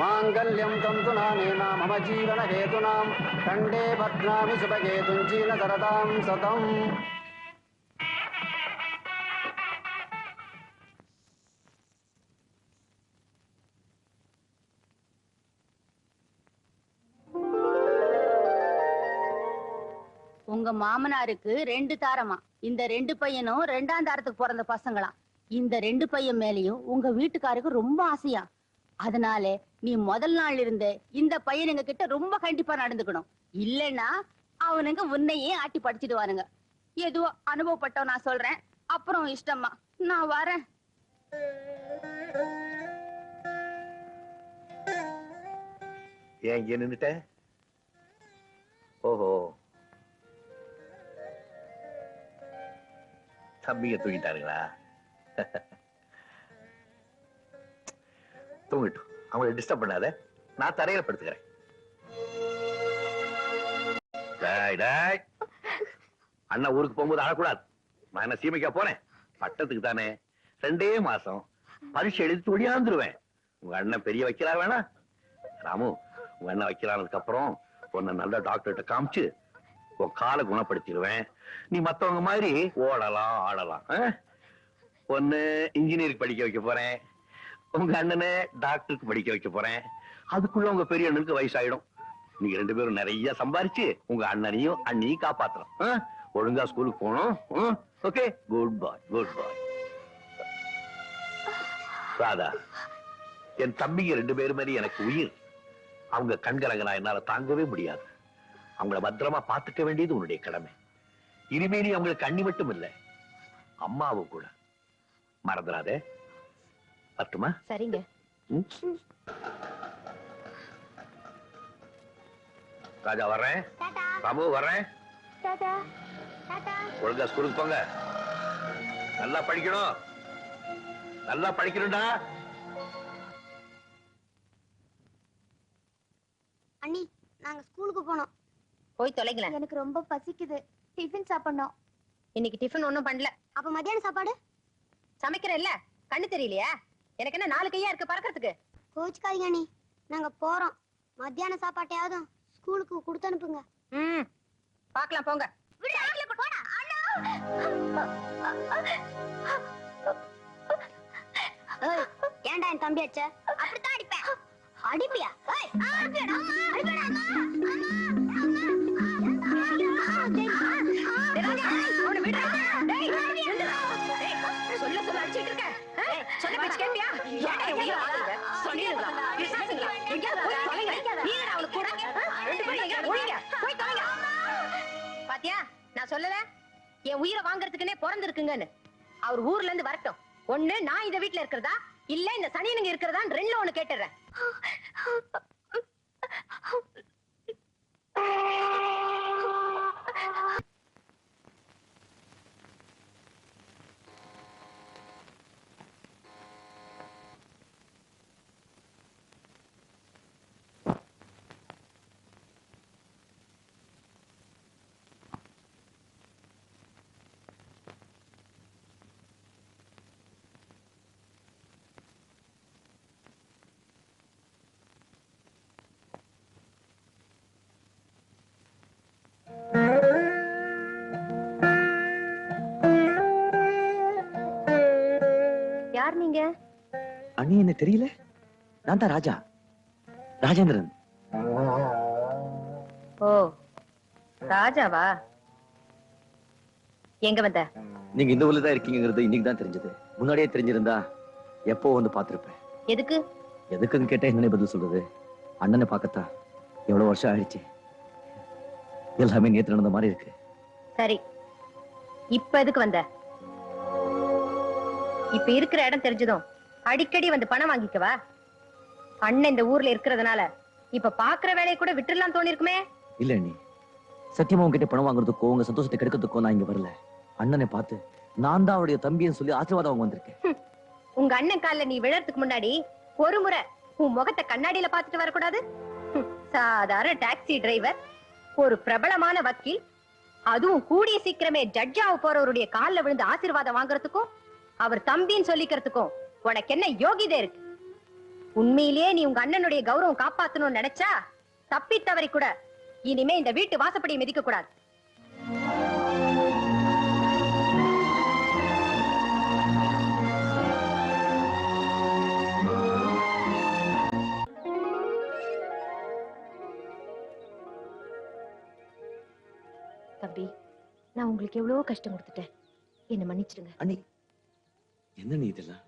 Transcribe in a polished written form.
मांगल्यं तंतुनानेन मम जीवन हेतुनां कंडे भद्रामि शुभगे तुंजीन सरदां सतम्. உங்க மாமனாருக்கு 2 தாரமா. இந்த 2 பையனும் 2ஆம் தாரத்துக்கு பிறந்த பசங்களாம். இந்த 2 பையன் மேலயும் உங்க வீட்டுக்காருக்கு ரொம்ப ஆசையா. அதனால நீ முதல் நாள் இருந்த இந்த பையனுங்க கிட்ட ரொம்ப கண்டிப்பா நடந்துக்கணும். இல்லைன்னா அவனுங்க உன்னையே ஆட்டி படிச்சிடுவானுங்க. ஏதோ அனுபவப்பட்டோம் நான் சொல்றேன். அப்புறம் இஷ்டமா நான் வரேன். ஏன் இங்க நின்னுட்ட? ஓஹோ, தம்பிங்க தூங்கிட்டாருங்களா? தூங்கிட்டும், அவங்களை டிஸ்டர்ப் பண்ணாத. நான் தரையில படுத்துக்கிறேன். அண்ணா ஊருக்கு போகும்போது அழக்கூடாது. நான் என்ன சீமைக்கா போனேன்? பட்டத்துக்கு தானே. 2 மாசம் பரீட்சை எழுதி ஒடியாந்துருவேன். உங்க அண்ணன் பெரிய வைக்கிறார் வேணா? ராமு, உங்க அண்ணன் வைக்கிறானதுக்கு அப்புறம் உன்னை நல்ல டாக்டர்கிட்ட காமிச்சு உன் காலை குணப்படுத்திடுவேன். நீ மத்தவங்க மாதிரி ஓடலாம் ஆடலாம். ஒன்னு இன்ஜினியருக்கு படிக்க வைக்க போறேன், உங்க அண்ணனை டாக்டருக்கு படிக்க வைக்க போறேன். அதுக்குள்ள உங்க பெரிய அண்ணனுக்கு வயசாயிடும். நீங்க 2 பேரும் நிறைய சம்பாரிச்சு உங்க அண்ணனையும் அண்ணியும் காப்பாத்தலாம். ஒழுங்கா ஸ்கூலுக்கு போகணும். ஓகே, குட் பாய், குட் பாய். ராதா, என் தம்பிங்க 2 பேரும் மாதிரி எனக்கு உயிர். அவங்க கண்கலங்கனா என்னால தாங்கவே முடியாது. அவங்கள பத்திரமா பாத்துக்க வேண்டியது உன்னுடைய கடமை. இனிமேனி அவங்களுக்கு அண்ணி மட்டும் இல்ல, அம்மாவும் கூட. மறந்துடாதே. பத்துமா? சரிங்க. ராஜா வர்றேன். ராமு வர்றேன். ஒழுங்கா ஸ்கூலுக்கு போங்க. நல்லா படிக்கணும், நல்லா படிக்கணும்டா. அண்ணி, நாங்க ஸ்கூலுக்கு போனோம். போய் தொலைங்களேன். எனக்கு ரொம்ப பசிக்குது. டிஃபன் சாப்பிடணும். இன்னைக்கு டிஃபன் ஒண்ணும் பண்ணல. அப்ப மத்தியான சாப்பாடு? சமைக்கிற இல்ல, கண்ணு தெரியலையா? எனக்கு என்ன 4 கையா இருக்கு பறக்கிறதுக்கு? கோச்சுக்காதீங்க அண்ணி, நாங்க போறோம். மத்தியான சாப்பாட்டையாவது ஸ்கூலுக்கு கொடுத்து அனுப்புங்க. பாக்கலாம், போங்க. ஏன்டா என் தம்பி அச்ச? அப்படித்தான் அடிப்பேன். அடிப்பியா? சொல்ல சொல்ல அடிச்சிட்டு இருக்க. சொல்ல பேச்சு கேப்பியா? பாத்தியா, நான் சொல்லல என் உயிரை வாங்கறதுக்குன்னே பிறந்திருக்குங்கன்னு. அவர் ஊர்ல இருந்து வரட்டும். ஒண்ணு நான் இந்த வீட்டுல இருக்கிறதா, இல்ல இந்த சனியனுங்க இருக்கிறதா 2ல ஒண்ணு கேட்டுறேன். யார் நீங்க? அண்ணி என்ன தெரியல? நான் தான் ராஜா, ராஜேந்திரன். ஓ, ராஜாவா? எங்க வந்த? நீங்க இந்த ஊர்ல தான் இருக்கீங்கிறது இன்னைக்கு தான் தெரிஞ்சது. முன்னாடியே தெரிஞ்சிருந்தா எப்போ வந்து பாத்துருப்பேன். எதுக்கு? எதுக்குன்னு கேட்டா என்னன்னு பதில் சொல்றது? அண்ணனை பார்க்கத்தா எவ்வளவு வருஷம் ஆயிடுச்சு. எல்லாமே நேத்து நடந்த மாதிரி இருக்கு. சரி, இப்ப எதுக்கு வந்த? இப்ப இருக்கிற இடம் தெரிஞ்சதும் அடிக்கடி வந்து பணம் வாங்கிக்கவா? அண்ணன் இந்த ஊர்ல இருக்கிறதுனால இப்ப பாக்குற வேலையை கூட விட்டுலாம் தோணி இருக்குமே. இல்ல அண்ணி, சத்தியமா உங்ககிட்ட பணம் வாங்குறதுக்கோ உங்க சந்தோஷத்தை கெடுக்கிறதுக்கோ நான் இங்க வரல. அண்ணனை பார்த்து நான் தான் அவருடைய தம்பின்னு சொல்லி ஆசீர்வாதம் வாங்க வந்திருக்கேன். உங்க அண்ணன் கால்ல நீ விழறதுக்கு முன்னாடி ஒரு முறை உன் முகத்தை கண்ணாடியில பாத்துட்டு வரக்கூடாது? சாதாரண டாக்ஸி டிரைவர், ஒரு பிரபலமான வக்கீல், அதுவும் கூடிய சீக்கிரமே ஜட்ஜாவ போறவருடைய கால்ல விழுந்து ஆசீர்வாதம் வாங்குறதுக்கும் அவர் தம்பின்னு சொல்லிக்கிறதுக்கும் உனக்கு என்ன யோகிதை இருக்கு? உண்மையிலேயே நீ உங்க அண்ணனுடைய கௌரவம் காப்பாத்தணும்னு நினைச்சா தப்பி தவறி கூட இனிமே இந்த வீட்டு வாசப்படியை மிதிக்க கூடாது. தம்பி, நான் உங்களுக்கு எவ்வளவு கஷ்டம் கொடுத்துட்டேன். என்ன மன்னிச்சிடுங்க. அண்ணி, என்ன நீ இதெல்லாம்?